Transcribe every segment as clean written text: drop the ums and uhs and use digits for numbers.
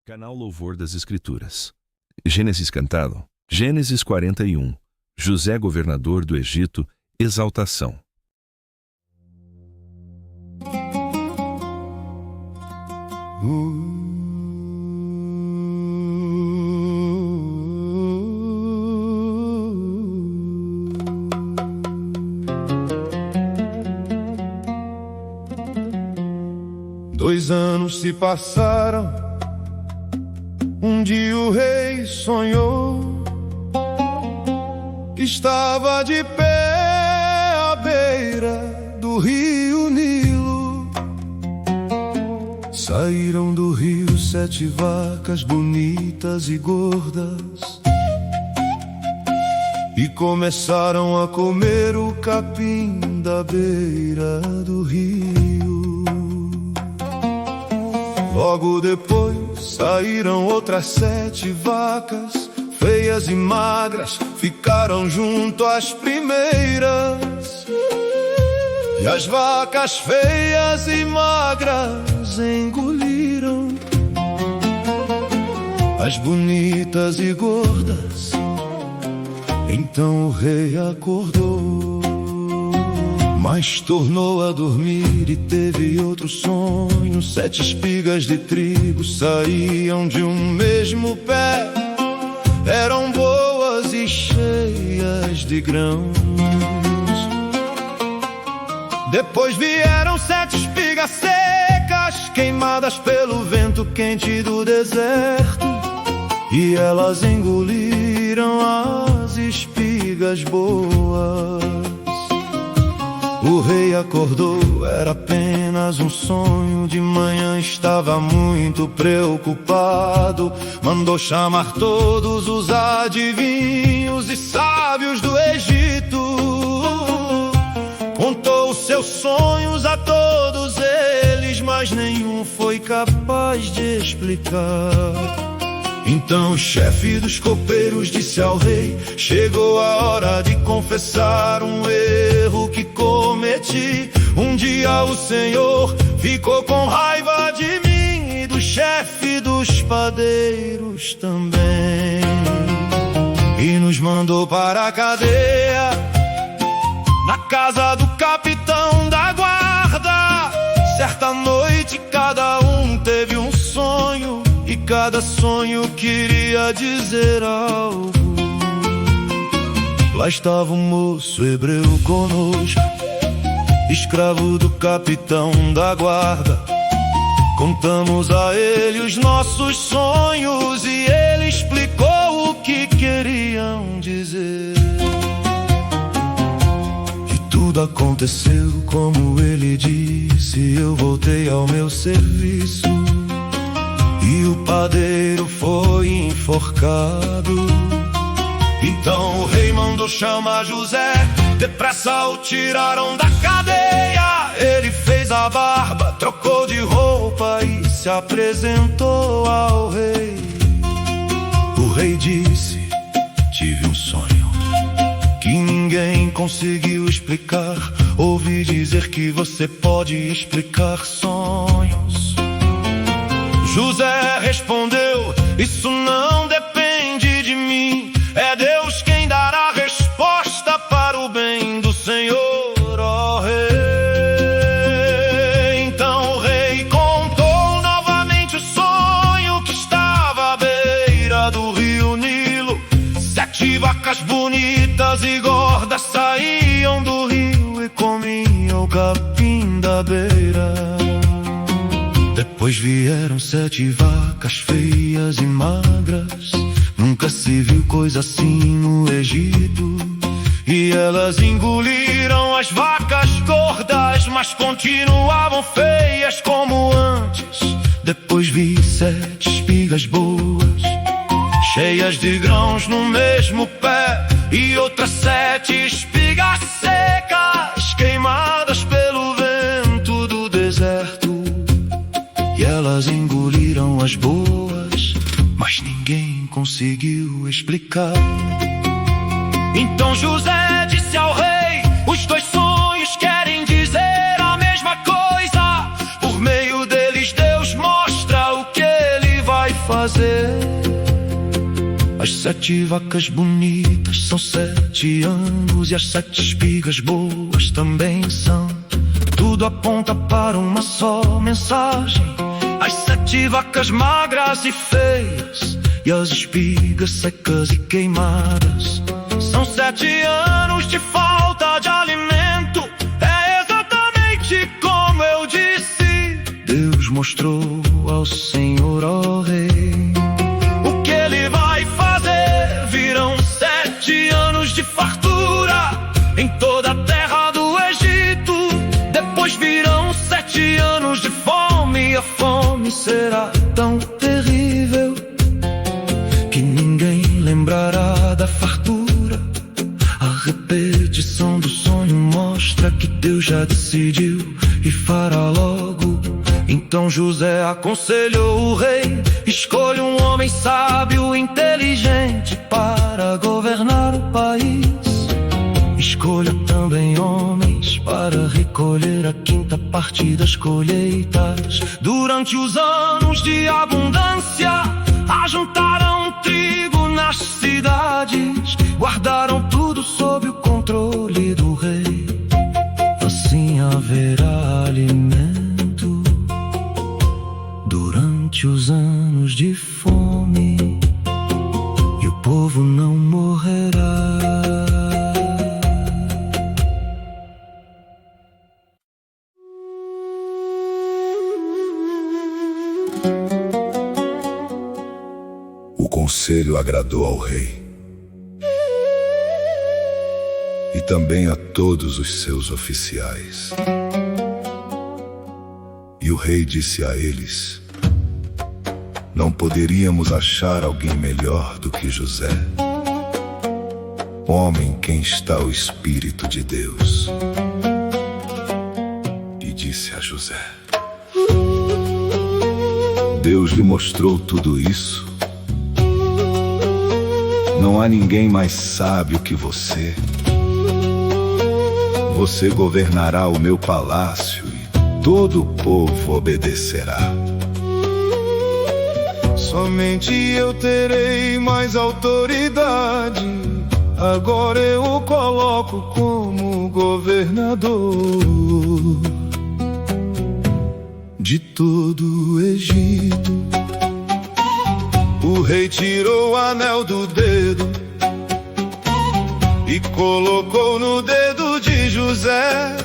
Canal Louvor das Escrituras. Gênesis cantado. Gênesis 41. José, governador do Egito. Exaltação. Dois anos se passaram. Um dia o rei sonhou que estava de pé à beira do rio Nilo. Saíram do rio 7 vacas bonitas e gordas e começaram a comer o capim da beira do rio. Logo depois saíram outras 7 vacas, feias e magras, ficaram junto às primeiras. E as vacas feias e magras engoliram as bonitas e gordas. Então o rei acordou, mas tornou a dormir e teve outro sonho. 7 espigas de trigo saíam de um mesmo pé, eram boas e cheias de grãos. Depois vieram 7 espigas secas, queimadas pelo vento quente do deserto, e elas engoliram as espigas boas. O rei acordou, era apenas um sonho. De manhã estava muito preocupado. Mandou chamar todos os adivinhos e sábios do Egito. Contou os seus sonhos a todos eles, mas nenhum foi capaz de explicar. Então o chefe dos copeiros disse ao rei: chegou a hora de confessar um erro que cometi. Um dia o Senhor ficou com raiva de mim e do chefe dos padeiros também, e nos mandou para a cadeia, na casa do capitão da guarda. Certa noite cada um teve um sonho, e cada sonho queria dizer algo. Lá estava um moço hebreu conosco, escravo do capitão da guarda. Contamos a ele os nossos sonhos e ele explicou o que queriam dizer. E tudo aconteceu como ele disse. Eu voltei ao meu serviço e o padeiro foi enforcado. Então o rei mandou chamar José. Depressa o tiraram da cadeia. Ele fez a barba, trocou de roupa e se apresentou ao rei. O rei disse: tive um sonho que ninguém conseguiu explicar. Ouvi dizer que você pode explicar sonhos. José respondeu: isso não depende de mim. É Deus quem dará a resposta para o bem do Senhor, ó rei. Então o rei contou novamente o sonho, que estava à beira do rio Nilo. 7 vacas bonitas e gordas saíam do rio e comiam o capim da beira. Depois vieram 7 vacas feias e magras. Nunca se viu coisa assim no Egito. E elas engoliram as vacas gordas, mas continuavam feias como antes. Depois vi 7 espigas boas, cheias de grãos no mesmo pé, e outras 7 espigas secas, queimadas pelo vento do deserto. E elas engoliram as boas, mas ninguém conseguiu explicar. Então José disse ao rei: os 2 sonhos querem dizer a mesma coisa. Por meio deles Deus mostra o que ele vai fazer. fazer. As 7 vacas bonitas são 7 anos, e as 7 espigas boas também são. Tudo aponta para uma só mensagem: as 7 vacas magras e feias, e as espigas secas e queimadas. São 7 anos de falta de alimento, é exatamente como eu disse. Deus mostrou ao Senhor, ó Rei, o que Ele vai fazer. Virão 7 anos de fartura em toda a terra do Egito. Depois virão 7 anos de fome, e a fome será tão terrível que ninguém lembrará da fartura. A repetição do sonho mostra que Deus já decidiu e fará logo. Então José aconselhou o rei: escolha um homem sábio e inteligente para governar o país. Escolha também homens para recolher a 5ª parte das colheitas. Durante os anos de abundância, ajuntaram trigo nas cidades, guardaram tudo sob o controle do rei. Assim haverá alimento durante os anos de fome, e o povo não morrerá. O conselho agradou ao rei e também a todos os seus oficiais. E o rei disse a eles: não poderíamos achar alguém melhor do que José, homem em quem está o Espírito de Deus. E disse a José: Deus lhe mostrou tudo isso. Não há ninguém mais sábio que você. Você governará o meu palácio e todo o povo obedecerá. Somente eu terei mais autoridade. Agora eu o coloco como governador de todo o Egito. O rei tirou o anel do dedo e colocou no dedo de José.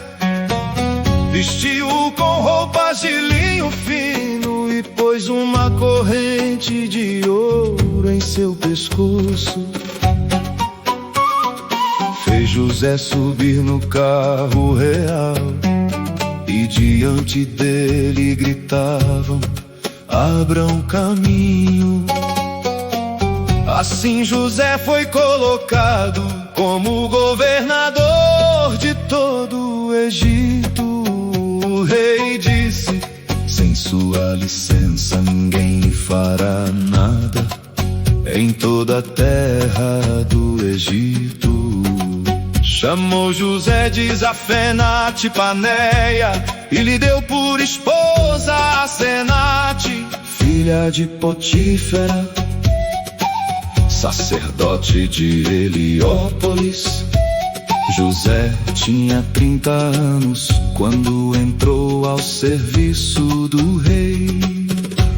Vestiu-o com roupas de linho fino e pôs uma corrente de ouro em seu pescoço. Fez José subir no carro real e diante dele gritavam: abram caminho. Assim José foi colocado como governador de todo o Egito. O rei disse: sem sua licença ninguém fará nada em toda a terra do Egito. Chamou José de Zafenate Paneia e lhe deu por esposa a Senate, filha de Potífera, sacerdote de Heliópolis. José tinha 30 anos quando entrou ao serviço do rei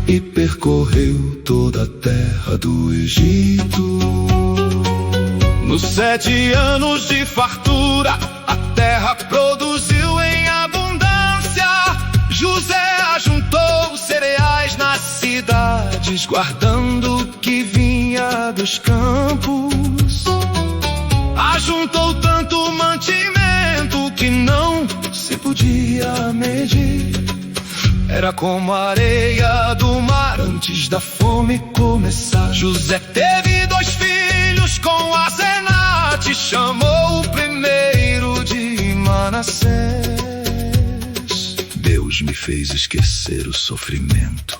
e percorreu toda a terra do Egito. Nos 7 anos de fartura, a terra produziu em abundância. José ajuntou cereais nas cidades, guardando o que vinha dos campos. Ajuntou tanto mantimento que não se podia medir. Era como a areia do mar antes da fome começar. José teve 2 filhos com a Senate, chamou o primeiro de Manassés. Deus me fez esquecer o sofrimento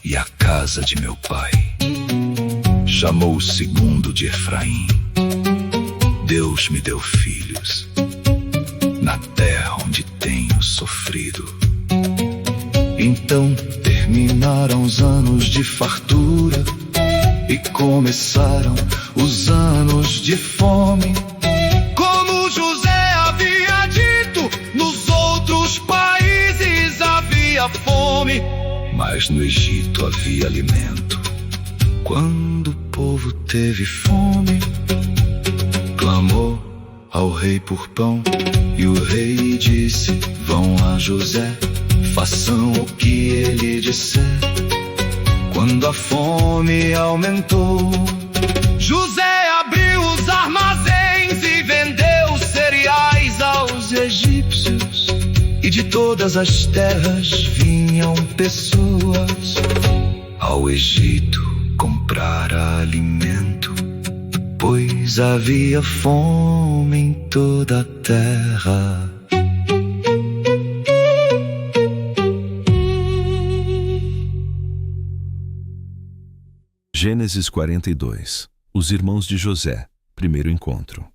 e a casa de meu pai. Chamou o segundo de Efraim. Deus me deu filhos na terra onde tenho sofrido. Então terminou terminaram os anos de fartura e começaram os anos de fome. Como José havia dito, nos outros países havia fome, mas no Egito havia alimento. Quando o povo teve fome, clamou ao rei por pão, e o rei disse: vão a José, façam o que ele disser. Quando a fome aumentou, José abriu os armazéns e vendeu cereais aos egípcios. E de todas as terras vinham pessoas ao Egito comprar alimento, pois havia fome em toda a terra. Gênesis 42. Os irmãos de José. Primeiro encontro.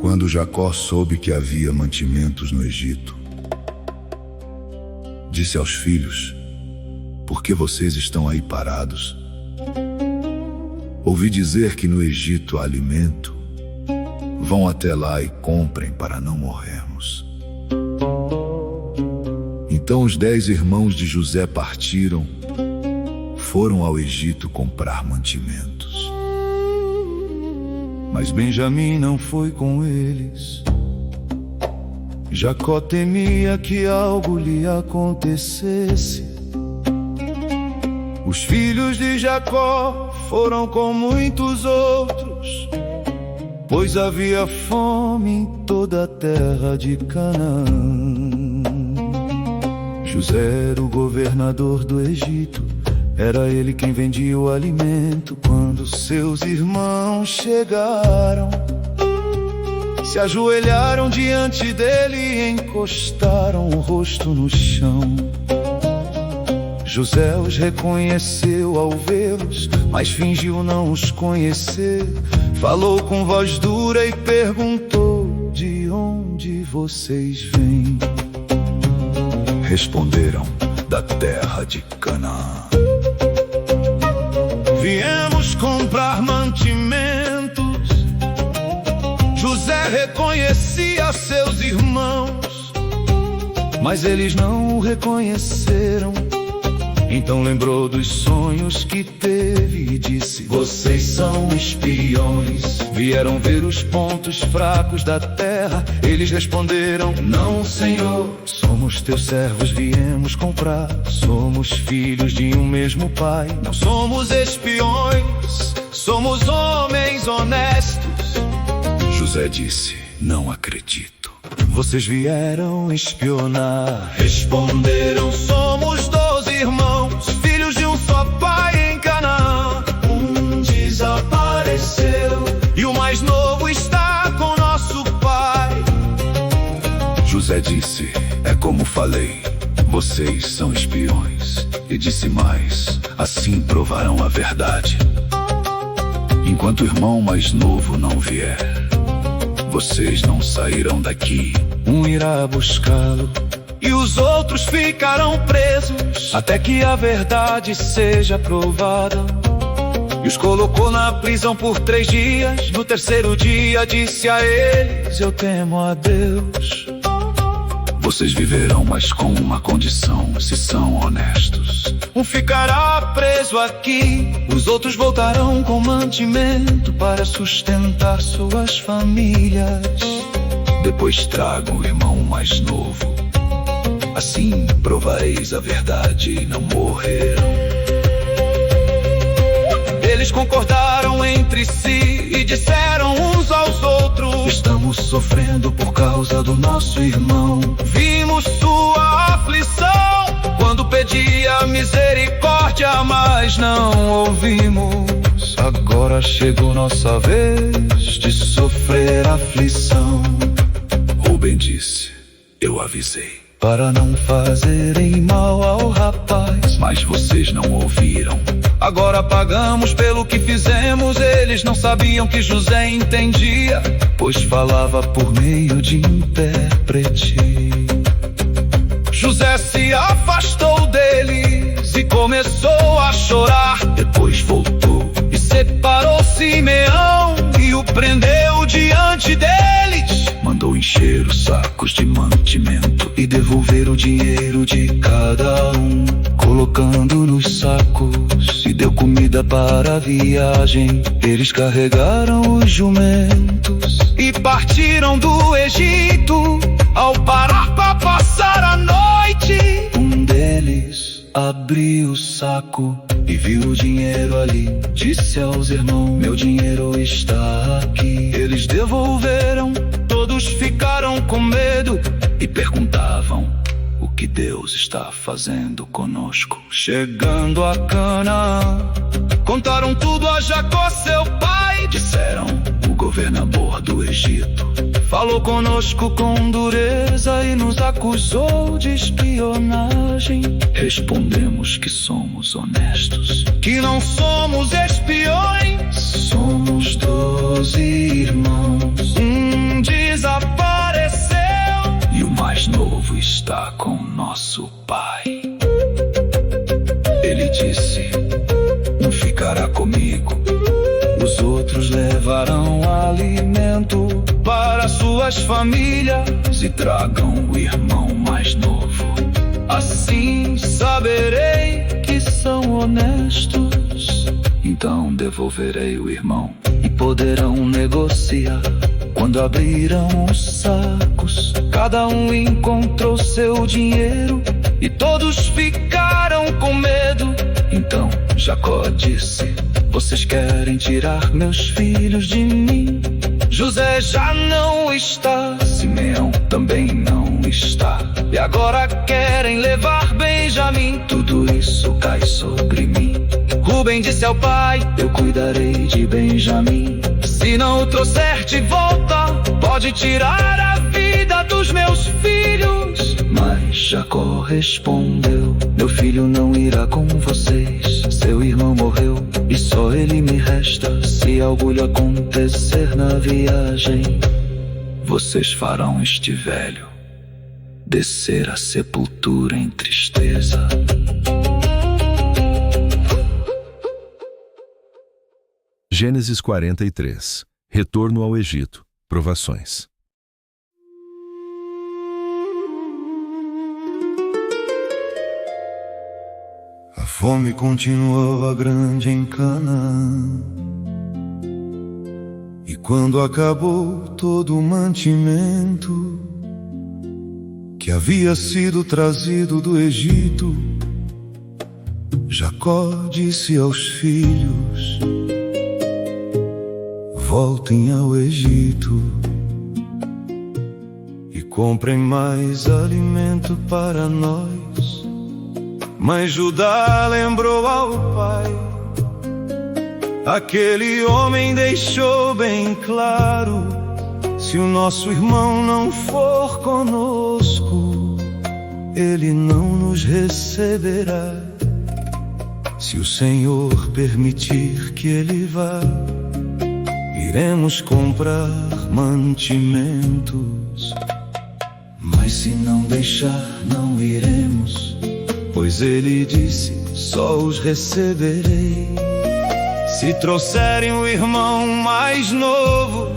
Quando Jacó soube que havia mantimentos no Egito, disse aos filhos: por que vocês estão aí parados? Ouvi dizer que no Egito há alimento. Vão até lá e comprem para não morrermos. Então os 10 irmãos de José partiram, foram ao Egito comprar mantimentos. Mas Benjamim não foi com eles. Jacó temia que algo lhe acontecesse. Os filhos de Jacó foram com muitos outros, pois havia fome em toda a terra de Canaã. José era o governador do Egito, era ele quem vendia o alimento. Quando seus irmãos chegaram, se ajoelharam diante dele e encostaram o rosto no chão. José os reconheceu ao vê-los, mas fingiu não os conhecer. Falou com voz dura e perguntou: de onde vocês vêm? Responderam: da terra de Canaã. Viemos comprar mantimentos. José reconhecia seus irmãos, mas eles não o reconheceram. Então lembrou dos sonhos que teve e disse: vocês são espiões, vieram ver os pontos fracos da terra. Eles responderam: não, Senhor, somos teus servos, viemos comprar. Somos filhos de um mesmo pai, não somos espiões, somos homens honestos. José disse: não acredito. Vocês vieram espionar. Responderam: somos 12 irmãos, filhos de um só pai em Canaã. Um desapareceu e o mais novo está com nosso pai. José disse: é como falei, vocês são espiões. E disse mais: assim provarão a verdade. Enquanto o irmão mais novo não vier, vocês não sairão daqui. Um irá buscá-lo e os outros ficarão presos, até que a verdade seja provada. E os colocou na prisão por 3 dias. No terceiro dia disse a eles: eu temo a Deus. Vocês viverão, mas com uma condição, se são honestos. Um ficará preso aqui, os outros voltarão com mantimento para sustentar suas famílias. Depois tragam o irmão mais novo, assim provareis a verdade e não morrerão. Eles concordaram entre si e disseram uns aos outros: estamos sofrendo por causa do nosso irmão. Vimos sua aflição quando pedia misericórdia, mas não ouvimos. Agora chegou nossa vez de sofrer aflição. Rubem disse: eu avisei, para não fazerem mal ao rapaz, mas vocês não ouviram. Agora pagamos pelo que fizemos. Eles não sabiam que José entendia, pois falava por meio de intérprete. José se afastou deles e começou a chorar. Depois voltou e separou Simeão e o prendeu diante deles. Mandou encher os sacos de mantimento e devolver o dinheiro de cada um, colocando nos sacos, e deu comida para a viagem. Eles carregaram os jumentos e partiram do Egito. Ao parar para passar a noite, um deles abriu o saco e viu o dinheiro ali. Disse aos irmãos: meu dinheiro está aqui. Eles devolveram, todos ficaram com medo e perguntavam: o que Deus está fazendo conosco? Chegando a Canaã, contaram tudo a Jacó, seu pai. Disseram: o governador do Egito falou conosco com dureza e nos acusou de espionagem. Respondemos que somos honestos, que não somos espiões. Somos 12 irmãos, um desapareceu e o mais novo está com nosso pai. Ele disse: um ficará comigo, os outros levarão alimento para suas famílias e tragam o irmão mais novo. Assim saberei que são honestos. Então devolverei o irmão e poderão negociar. Quando abriram os sacos, cada um encontrou seu dinheiro e todos ficaram com medo. Então Jacó disse: vocês querem tirar meus filhos de mim? José já não está, Simeão também não está, e agora querem levar Benjamim. Tudo isso cai sobre mim. Rubem disse ao pai: eu cuidarei de Benjamim. Se não o trouxer de volta, pode tirar a vida dos meus filhos. Mas Jacó respondeu: meu filho não irá com vocês. Seu irmão morreu e só ele me resta. Se algo lhe acontecer na viagem, vocês farão este velho descer à sepultura em tristeza. Gênesis 43. Retorno ao Egito. Provações. A fome continuava grande em Canaã, e quando acabou todo o mantimento que havia sido trazido do Egito, Jacó disse aos filhos: voltem ao Egito e comprem mais alimento para nós. Mas Judá lembrou ao pai: aquele homem deixou bem claro, se o nosso irmão não for conosco, ele não nos receberá. Se o Senhor permitir que ele vá, iremos comprar mantimentos. Mas se não deixar, não iremos, pois ele disse: só os receberei se trouxerem o irmão mais novo.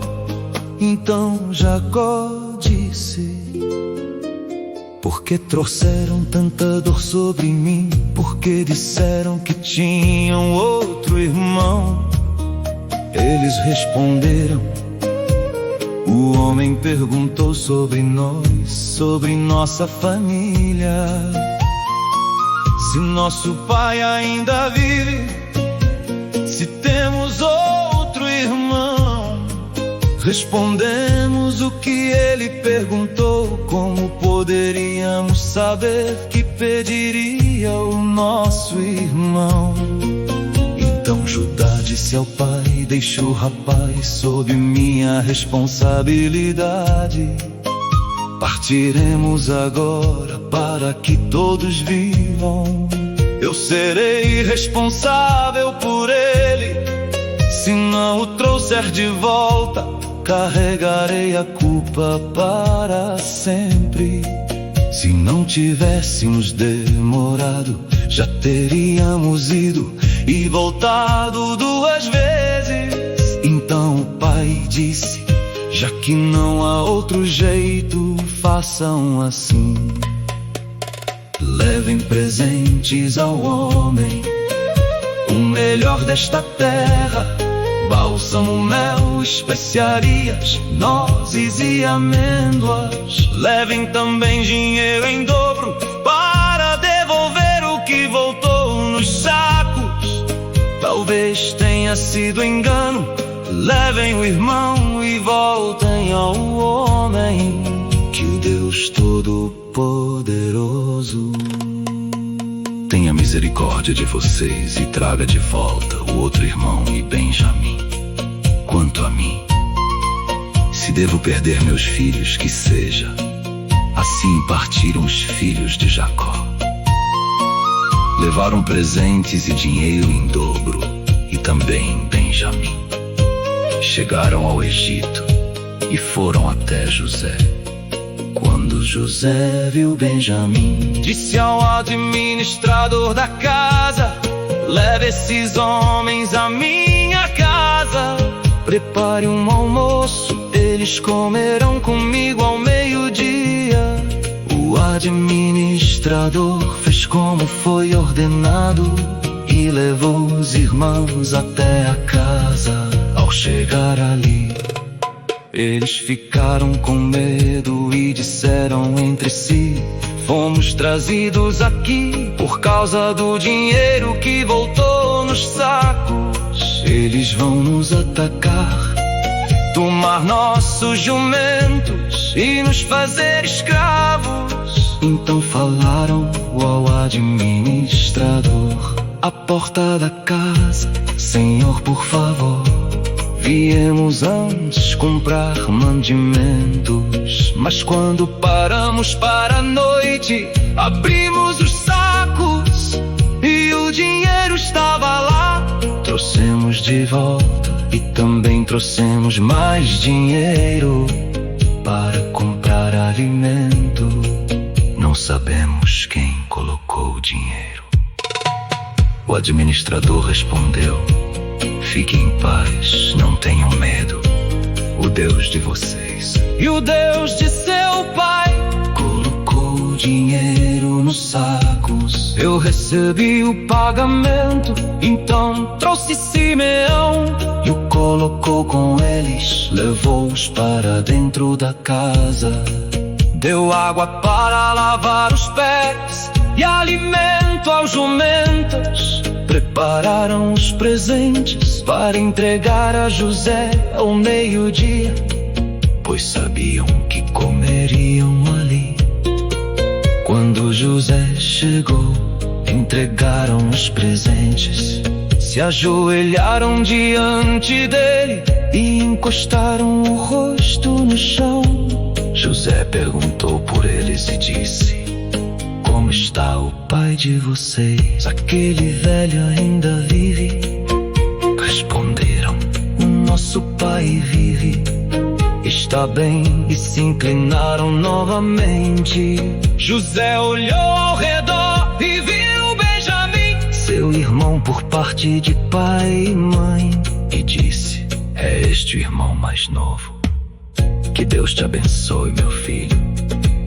Então Jacó disse: por que trouxeram tanta dor sobre mim? Porque disseram que tinham outro irmão. Eles responderam: o homem perguntou sobre nós, sobre nossa família, se nosso pai ainda vive, se temos outro irmão. Respondemos o que ele perguntou, como poderíamos saber que pediria o nosso irmão? Então Judá disse ao pai: deixa o rapaz sob minha responsabilidade. Partiremos agora para que todos vivam. Eu serei responsável por ele. Se não o trouxer de volta, carregarei a culpa para sempre. Se não tivéssemos demorado, já teríamos ido e voltado 2 vezes. Então o pai disse: já que não há outro jeito, façam assim. Levem presentes ao homem, o melhor desta terra: bálsamo, mel, especiarias, nozes e amêndoas. Levem também dinheiro em dobro para devolver o que voltou nos sacos. Talvez tenha sido engano. Levem o irmão e voltem ao homem, que o Deus Todo-Poderoso tenha misericórdia de vocês e traga de volta o outro irmão e Benjamim. Quanto a mim, se devo perder meus filhos, que seja. Assim partiram os filhos de Jacó. Levaram presentes e dinheiro em dobro, e também Benjamim. Chegaram ao Egito e foram até José. Quando José viu Benjamim, disse ao administrador da casa: leve esses homens à minha casa. Prepare um almoço, eles comerão comigo ao meio-dia. O administrador fez como foi ordenado e levou os irmãos até a casa. Ao chegar ali, eles ficaram com medo e disseram entre si: fomos trazidos aqui por causa do dinheiro que voltou nos sacos. Eles vão nos atacar, tomar nossos jumentos e nos fazer escravos. Então falaram ao administrador à porta da casa: Senhor, por favor, viemos antes comprar mantimentos, mas quando paramos para a noite, abrimos os sacos e o dinheiro estava lá. Trouxemos de volta e também trouxemos mais dinheiro para comprar alimento. Não sabemos quem colocou o dinheiro. O administrador respondeu: fiquem em paz, não tenham medo. O Deus de vocês e o Deus de seu pai colocou o dinheiro nos sacos. Eu recebi o pagamento, então trouxe Simeão e o colocou com eles. Levou-os para dentro da casa, deu água para lavar os pés e alimento aos jumentos. Prepararam os presentes para entregar a José ao meio-dia, pois sabiam que comeriam ali. Quando José chegou, entregaram os presentes, se ajoelharam diante dele e encostaram o rosto no chão. José perguntou por eles e disse: como está o pai de vocês? Aquele velho ainda vive? Responderam: o nosso pai vive, está bem. E se inclinaram novamente. José olhou ao redor e viu Benjamim, seu irmão por parte de pai e mãe, e disse: é este o irmão mais novo. Que Deus te abençoe, meu filho.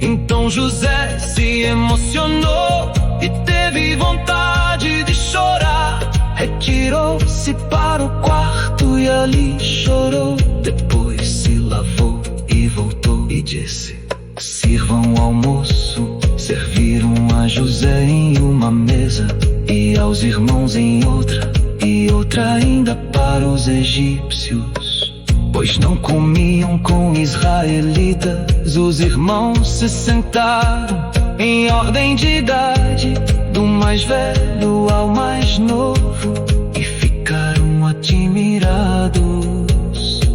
Então José se emocionou e teve vontade de chorar. Retirou-se para o quarto e ali chorou. Depois se lavou e voltou e disse: sirvam o almoço. Serviram a José em uma mesa e aos irmãos em outra, e outra ainda para os egípcios, pois não comiam com israelitas. Os irmãos se sentaram em ordem de idade, do mais velho ao mais novo, e ficaram admirados.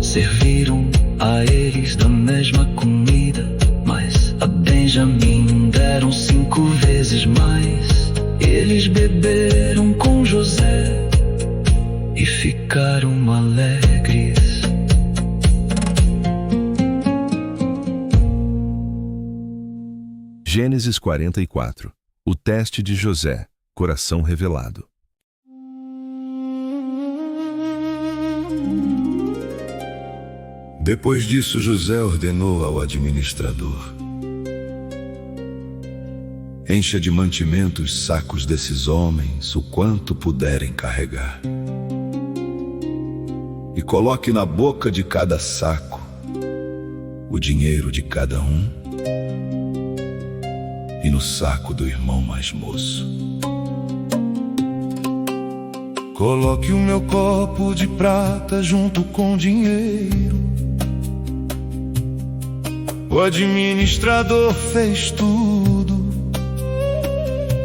Serviram a eles da mesma comida, mas a Benjamim deram 5 vezes mais. Eles beberam com José e ficaram alegres. Gênesis 44. O teste de José, coração revelado. Depois disso, José ordenou ao administrador: encha de mantimento os sacos desses homens o quanto puderem carregar, e coloque na boca de cada saco o dinheiro de cada um, e no saco do irmão mais moço coloque o meu copo de prata junto com dinheiro. O administrador fez tudo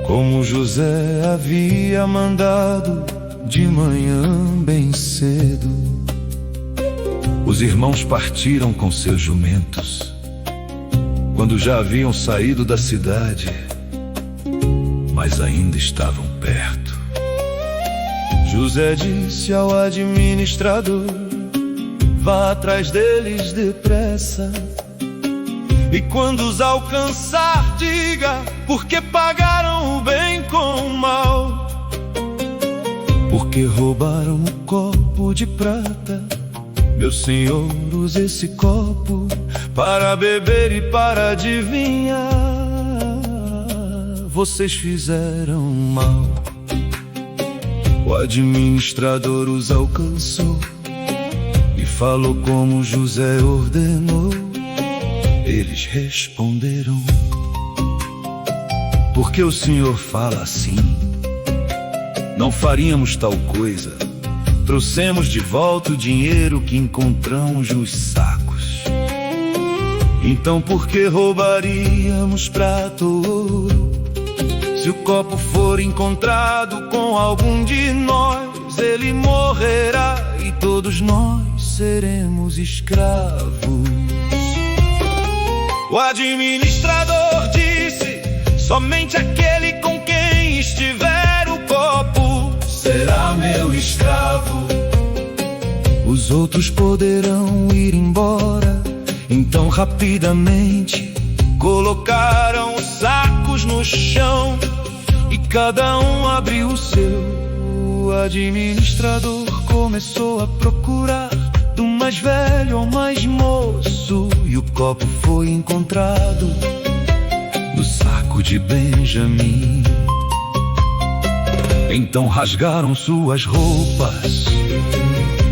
como José havia mandado de manhã bem cedo. Os irmãos partiram com seus jumentos quando já haviam saído da cidade, mas ainda estavam perto. José disse ao administrador: vá atrás deles depressa, e quando os alcançar, diga porque pagaram o bem com o mal, porque roubaram o copo de prata. Meu senhor, use esse copo para beber e para adivinhar. Vocês fizeram mal. O administrador os alcançou e falou como José ordenou. Eles responderam: por que o senhor fala assim? Não faríamos tal coisa. Trouxemos de volta o dinheiro que encontramos nos sacos. Então por que roubaríamos prata ou ouro? Se o copo for encontrado com algum de nós, ele morrerá e todos nós seremos escravos. O administrador disse: somente aquele com quem estiver o copo será meu escravo. Os outros poderão ir embora. Então rapidamente colocaram os sacos no chão e cada um abriu o seu. O administrador começou a procurar do mais velho ao mais moço, e o copo foi encontrado no saco de Benjamim. Então rasgaram suas roupas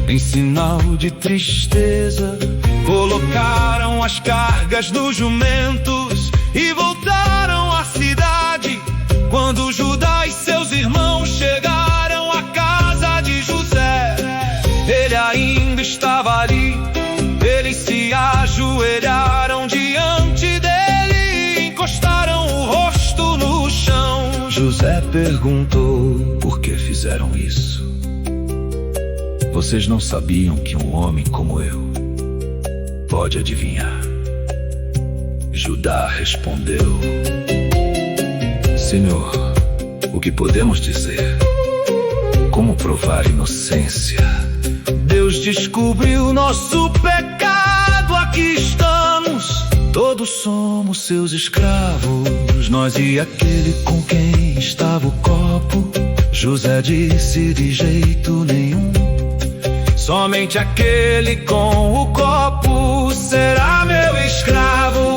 em sinal de tristeza, colocaram as cargas nos jumentos e voltaram à cidade. Quando Judá e seus irmãos chegaram à casa de José, ele ainda estava ali. Eles se ajoelharam diante dele e encostaram o rosto no chão. José perguntou: por que fizeram isso? Vocês não sabiam que um homem como eu pode adivinhar? Judá respondeu: Senhor, o que podemos dizer? Como provar inocência? Deus descobriu nosso pecado, aqui estamos. Todos somos seus escravos, nós e aquele com quem estava o copo. José disse: de jeito nenhum. Somente aquele com o copo será meu escravo.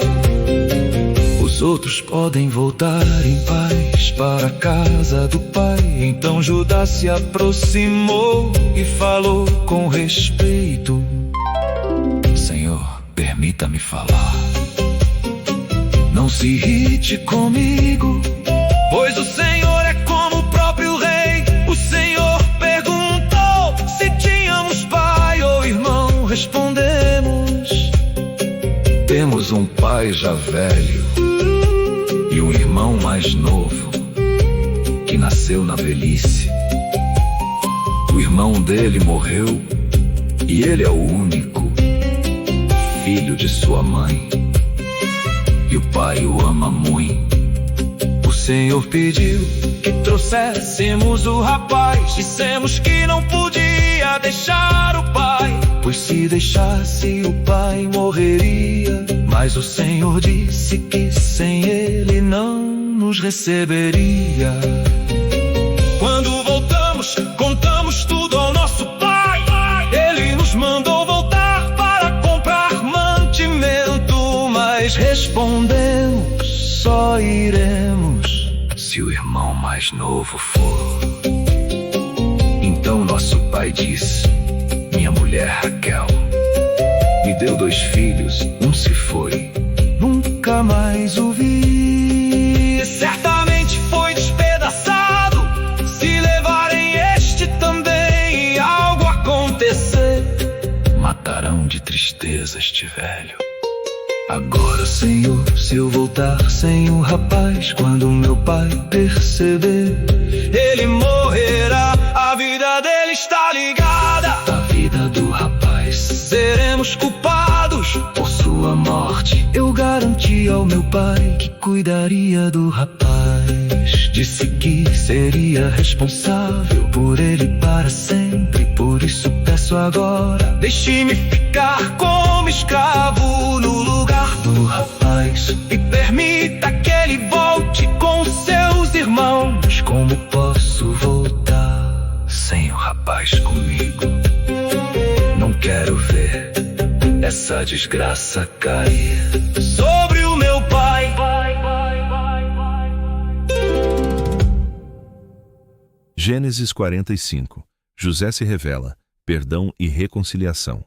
Os outros podem voltar em paz para a casa do pai. Então Judá se aproximou e falou com respeito: Senhor, permita-me falar. Não se irrite comigo, pois o Senhor é como o próprio rei. O Senhor perguntou se tínhamos pai ou irmão. Respondemos: temos um pai já velho e um irmão mais novo que nasceu na velhice. O irmão dele morreu e ele é o único filho de sua mãe, e o pai o ama muito. O Senhor pediu que trouxéssemos o rapaz. Dissemos que não podia deixar o pai, pois se deixasse o pai morreria. Mas o Senhor disse que sem ele nos receberia. Quando voltamos, contamos tudo ao nosso pai. Ele nos mandou voltar para comprar mantimento, mas respondemos: só iremos se o irmão mais novo for. Então nosso pai disse: minha mulher Raquel me deu 2 filhos, um se foi, nunca mais o vi. Certamente foi despedaçado. Se levarem este também e algo acontecer, matarão de tristeza este velho. Agora, Senhor, se eu voltar sem o rapaz, quando meu pai perceber, ele morrerá. A vida dele está ligada à vida do rapaz. Seremos culpados por sua morte. Eu garanti ao meu pai que cuidaria do rapaz. Disse que seria responsável por ele para sempre. Por isso peço agora, deixe-me ficar como escravo no lugar do rapaz e permita que ele volte com seus irmãos. Como posso voltar sem o rapaz comigo? Não quero ver essa desgraça cair sobre o meu pai. Gênesis 45. José se revela, perdão e reconciliação.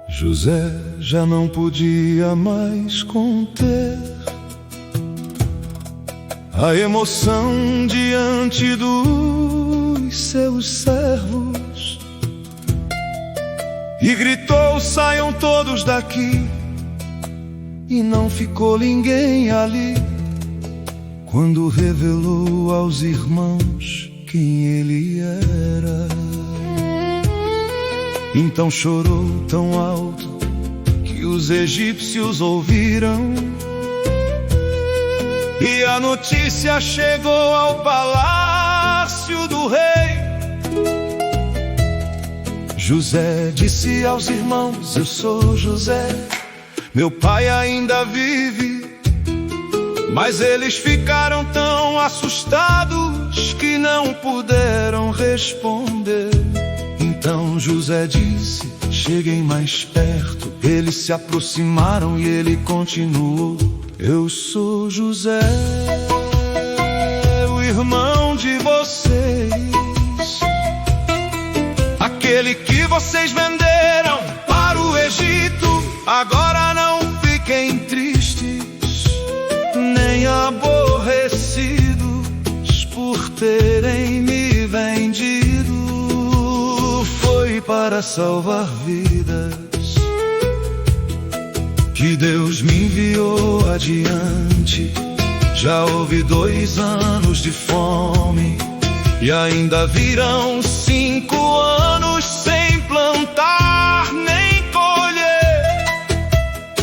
José já não podia mais conter a emoção diante dos seus servos e gritou: saiam todos daqui. E não ficou ninguém ali quando revelou aos irmãos quem ele era. Então chorou tão alto que os egípcios ouviram, e a notícia chegou ao palácio do rei. José disse aos irmãos: eu sou José, meu pai ainda vive. Mas eles ficaram tão assustados que não puderam responder. Então José disse: cheguem mais perto. Eles se aproximaram e ele continuou: eu sou José, o irmão de vocês, aquele que vocês venderam para o Egito. Agora não fiquem tristes nem aborrecidos por terem me vendido. Foi para salvar vidas que Deus me enviou adiante. Já houve 2 anos de fome e ainda virão 5 anos sem plantar nem colher.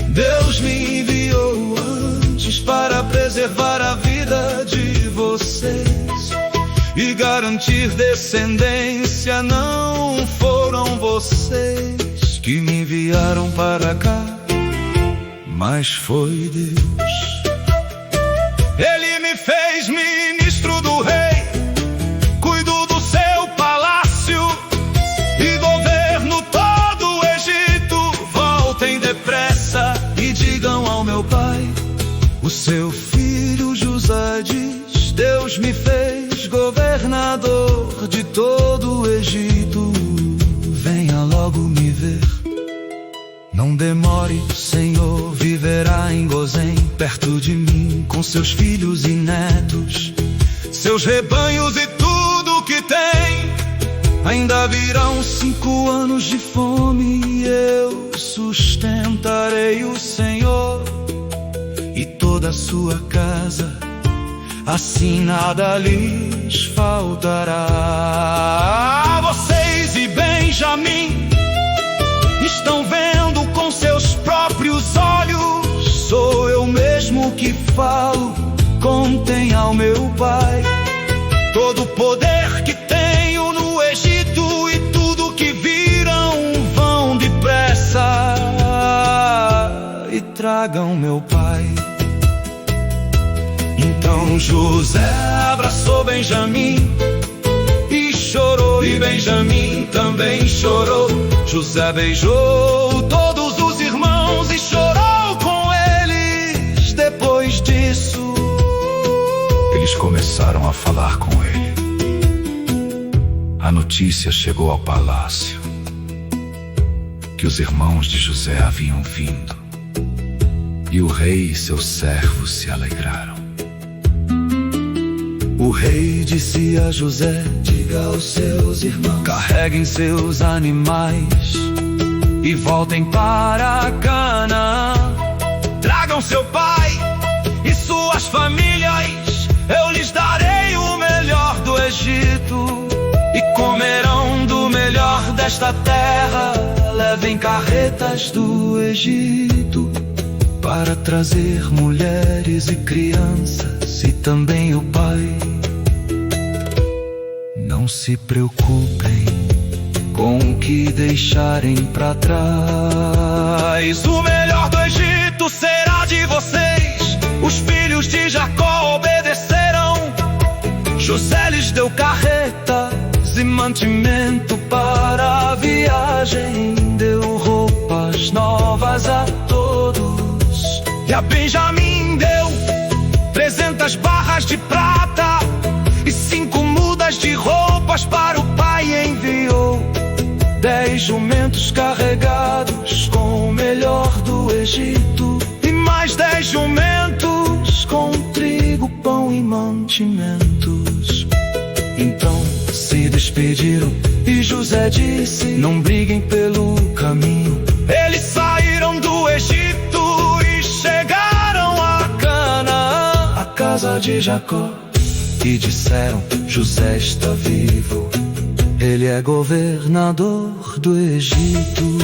Deus me enviou antes para preservar a vida de vocês e garantir descendência. Não foram vocês que me enviaram para cá, mas foi Deus. Ele me fez ministro do rei, cuido do seu palácio e governo todo o Egito. Voltem depressa e digam ao meu pai: o seu filho José diz, Deus me fez governador de todo o Egito. Venha logo me ver. Não demore, o Senhor viverá em Gozém, perto de mim, com seus filhos e netos, seus rebanhos e tudo que tem. Ainda virão 5 anos de fome e eu sustentarei o Senhor e toda a sua casa, assim nada lhes faltará. Vocês e Benjamim estão vendo com seus próprios olhos. Sou eu mesmo que falo, contem ao meu pai todo o poder que tenho no tragam meu pai. Então José abraçou Benjamim e chorou, e Benjamim também chorou. José beijou todos os irmãos e chorou com eles. Depois disso, eles começaram a falar com ele. A notícia chegou ao palácio que os irmãos de José haviam vindo, e o rei e seus servos se alegraram. O rei disse a José: diga aos seus irmãos, carreguem seus animais e voltem para Canaã. Tragam seu pai e suas famílias, eu lhes darei o melhor do Egito, e comerão do melhor desta terra. Levem carretas do Egito para trazer mulheres e crianças e também o pai. Não se preocupem com o que deixarem para trás. O melhor do Egito será de vocês. Os filhos de Jacó obedeceram. José lhes deu carretas e mantimento para a viagem. Deu roupas novas a todos. E a Benjamim deu 300 barras de prata e 5 mudas de roupas para o pai. Enviou 10 jumentos carregados com o melhor do Egito, e mais 10 jumentos com trigo, pão e mantimentos. Então se despediram e José disse: não briguem pelo caminho. Eles saíram do Egito e chegaram a Canaã, a casa de Jacó, e disseram: José está vivo, ele é governador do Egito.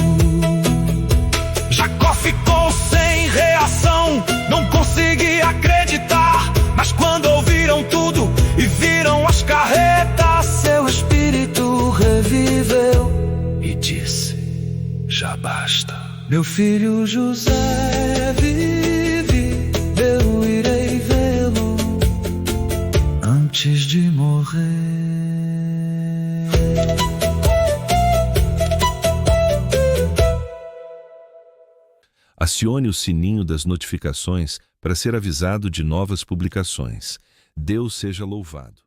Jacó ficou sem reação, não conseguia acreditar. Mas quando ouviram tudo e viram as carretas, seu espírito reviveu e disse: já basta. Meu filho José vive, eu irei vê-lo antes de morrer. Acione o sininho das notificações para ser avisado de novas publicações. Deus seja louvado.